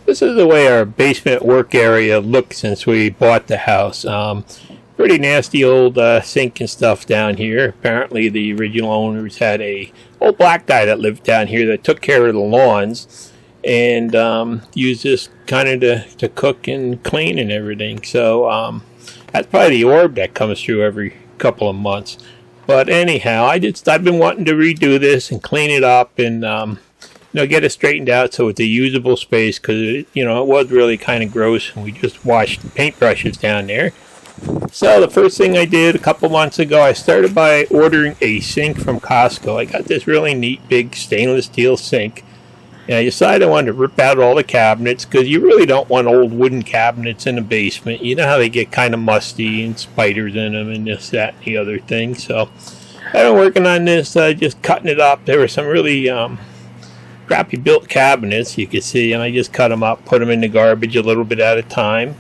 This is the way our basement work area looked since we bought the house. Pretty nasty old sink and stuff down here. Apparently the original owners had a old black guy that lived down here that took care of the lawns and used this kind of to cook and clean and everything. So that's probably the orb that comes through every couple of months. But anyhow, I've been wanting to redo this and clean it up and get it straightened out so it's a usable space, because it was really kind of gross, and we just washed paintbrushes down there. So the first thing I did a couple months ago, I started by ordering a sink from Costco. I got this really neat big stainless steel sink, and I decided I wanted to rip out all the cabinets, because you really don't want old wooden cabinets in the basement. You know how they get kind of musty and spiders in them and this, that, and the other thing. So I've been working on this, just cutting it up. There were some really crappy built cabinets, you can see, and I just cut them up, put them in the garbage a little bit at a time,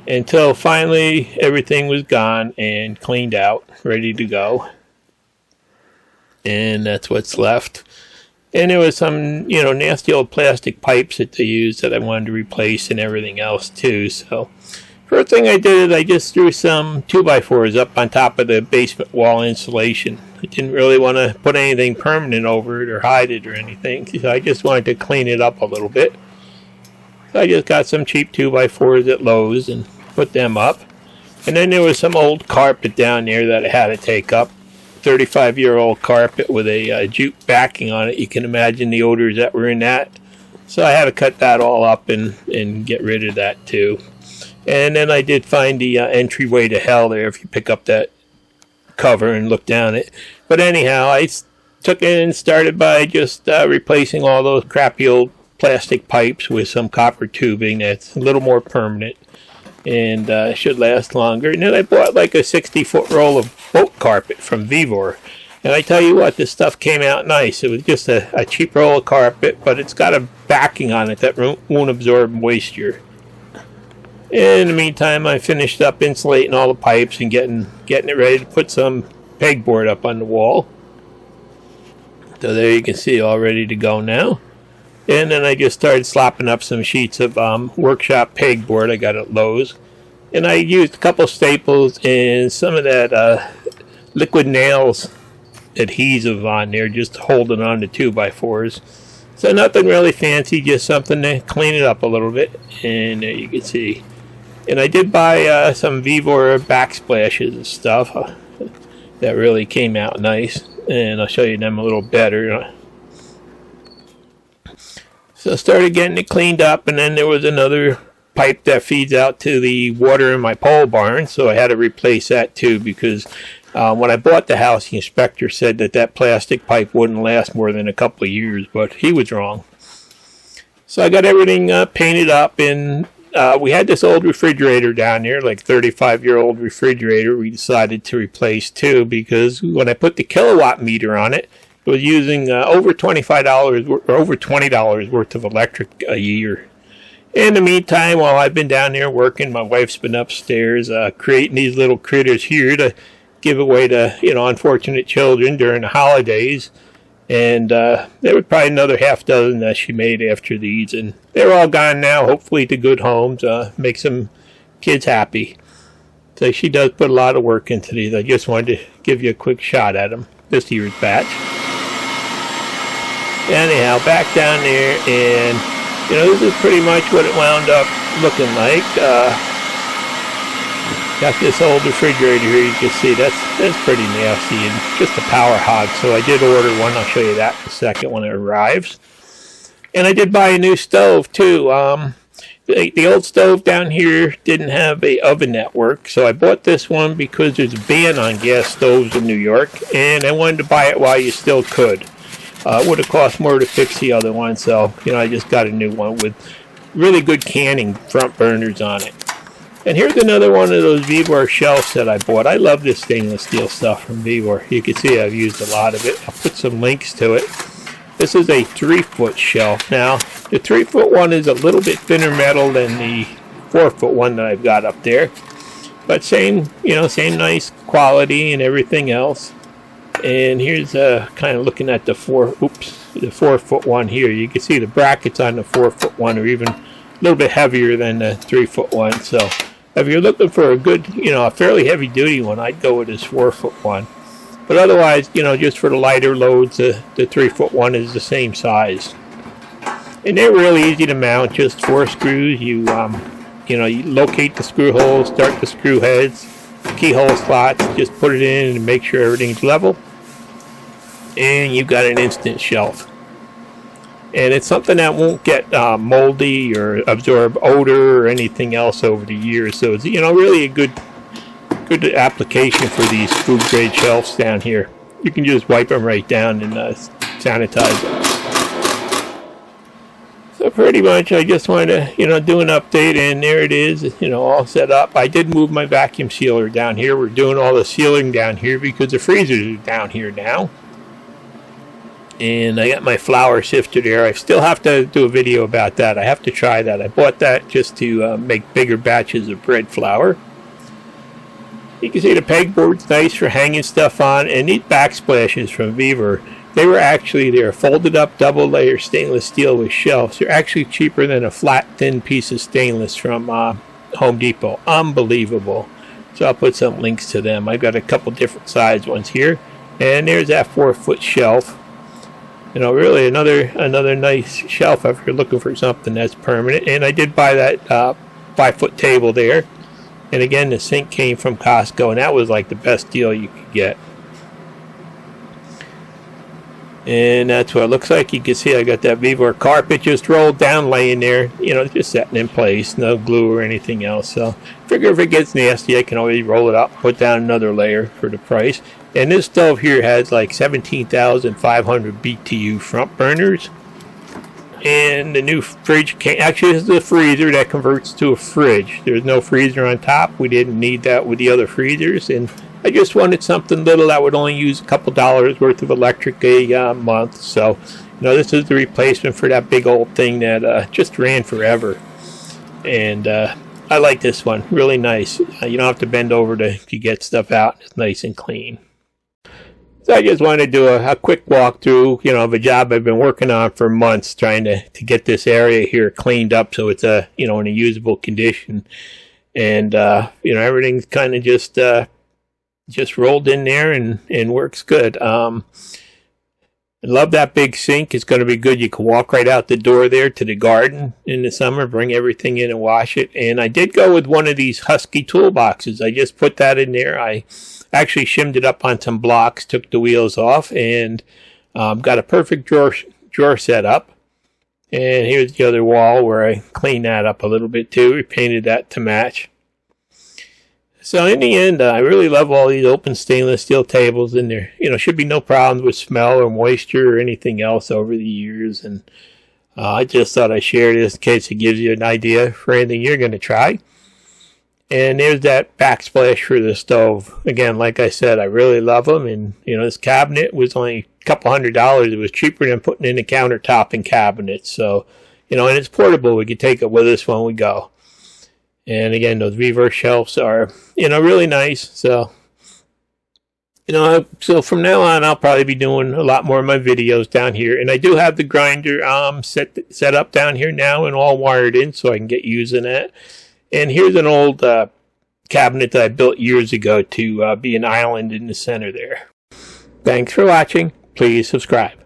until finally everything was gone and cleaned out, ready to go. And that's what's left. And there was some, nasty old plastic pipes that they used that I wanted to replace and everything else too. So first thing I did is I just threw some 2x4s up on top of the basement wall insulation. I didn't really want to put anything permanent over it or hide it or anything, so I just wanted to clean it up a little bit. So I just got some cheap 2x4s at Lowe's and put them up. And then there was some old carpet down there that I had to take up. 35-year-old carpet with a jute backing on it. You can imagine the odors that were in that. So I had to cut that all up and get rid of that too. And then I did find the entryway to hell there if you pick up that cover and look down it. But anyhow, I took it and started by just replacing all those crappy old plastic pipes with some copper tubing that's a little more permanent and should last longer. And then I bought like a 60-foot roll of boat carpet from Vevor. And I tell you what, this stuff came out nice. It was just a cheap roll of carpet, but it's got a backing on it that won't absorb moisture. In the meantime, I finished up insulating all the pipes and getting it ready to put some pegboard up on the wall. So there you can see, all ready to go now. And then I just started slapping up some sheets of workshop pegboard I got at Lowe's. And I used a couple staples and some of that liquid nails adhesive on there, just holding on to 2x4s. So nothing really fancy, just something to clean it up a little bit. And there you can see. And I did buy some Vevor backsplashes and stuff that really came out nice. And I'll show you them a little better. So I started getting it cleaned up, and then there was another pipe that feeds out to the water in my pole barn, so I had to replace that too, because when I bought the house, the inspector said that plastic pipe wouldn't last more than a couple of years, but he was wrong. So I got everything painted up, and we had this old refrigerator down there, like 35-year-old refrigerator we decided to replace too, because when I put the kilowatt meter on it, it was using over $25 or over $20 worth of electric a year. In the meantime, while I've been down there working, my wife's been upstairs creating these little critters here to give away to unfortunate children during the holidays. And there was probably another half dozen that she made after these, and they're all gone now, hopefully to good homes, make some kids happy. So she does put a lot of work into these. I just wanted to give you a quick shot at them, this year's batch. Anyhow, back down there, and this is pretty much what it wound up looking like. Got this old refrigerator here, you can see that's pretty nasty and just a power hog. So I did order one. I'll show you that in a second when it arrives. And I did buy a new stove too. The old stove down here didn't have a oven network, so I bought this one because there's a ban on gas stoves in New York, and I wanted to buy it while you still could. It would have cost more to fix the other one, so I just got a new one with really good canning front burners on it. And here's another one of those Vevor shelves that I bought. I love this stainless steel stuff from Vevor. You can see I've used a lot of it. I'll put some links to it. This is a 3-foot shelf. Now, the 3-foot one is a little bit thinner metal than the 4-foot one that I've got up there. But same nice quality and everything else. And here's kind of looking at the 4-foot one here. You can see the brackets on the 4-foot one are even a little bit heavier than the 3-foot one. So if you're looking for a good, a fairly heavy duty one, I'd go with this 4-foot one. But otherwise, just for the lighter loads, the 3-foot one is the same size. And they're really easy to mount, just 4 screws. You locate the screw holes, start the screw heads, keyhole slots, just put it in and make sure everything's level. And you've got an instant shelf. And it's something that won't get moldy or absorb odor or anything else over the years. So it's, really a good application for these food grade shelves down here. You can just wipe them right down and sanitize them. So pretty much I just wanted to, do an update, and there it is, all set up. I did move my vacuum sealer down here. We're doing all the sealing down here because the freezers are down here now. And I got my flour sifter there. I still have to do a video about that. I have to try that. I bought that just to make bigger batches of bread flour. You can see the pegboard's nice for hanging stuff on, and these backsplashes from Vevor, they're folded up double layer stainless steel with shelves. They're actually cheaper than a flat thin piece of stainless from Home Depot. Unbelievable. So I'll put some links to them. I've got a couple different size ones here, and there's that 4-foot shelf. Really another nice shelf if you're looking for something that's permanent. And I did buy that 5-foot table there. And again, the sink came from Costco, and that was like the best deal you could get. And that's what it looks like. You can see I got that Vevor carpet just rolled down, laying there, just setting in place, no glue or anything else. So figure if it gets nasty, I can always roll it up, put down another layer for the price. And this stove here has like 17,500 BTU front burners. And the new fridge actually, this is the freezer that converts to a fridge. There's no freezer on top. We didn't need that with the other freezers, and I just wanted something little that would only use a couple dollars worth of electric a month. So, this is the replacement for that big old thing that just ran forever. And I like this one. Really nice. You don't have to bend over to get stuff out. It's nice and clean. So I just wanted to do a quick walkthrough, of a job I've been working on for months, trying to get this area here cleaned up so it's in a usable condition. And everything's kind of just rolled in there and works good. I love that big sink. It's going to be good. You can walk right out the door there to the garden in the summer, bring everything in and wash it. And I did go with one of these Husky toolboxes. I just put that in there. I actually shimmed it up on some blocks, took the wheels off, and got a perfect drawer set up. And here's the other wall where I cleaned that up a little bit too. We painted that to match. So in the end, I really love all these open stainless steel tables, and there, should be no problems with smell or moisture or anything else over the years. And I just thought I'd share this in case it gives you an idea for anything you're going to try. And there's that backsplash for the stove. Again, like I said, I really love them. And, this cabinet was only a couple $100. It was cheaper than putting in a countertop and cabinet. So, and it's portable. We could take it with us when we go. And again, those Vevor shelves are, really nice. So, so from now on, I'll probably be doing a lot more of my videos down here. And I do have the grinder set up down here now and all wired in so I can get using it. And here's an old cabinet that I built years ago to be an island in the center there. Thanks for watching. Please subscribe.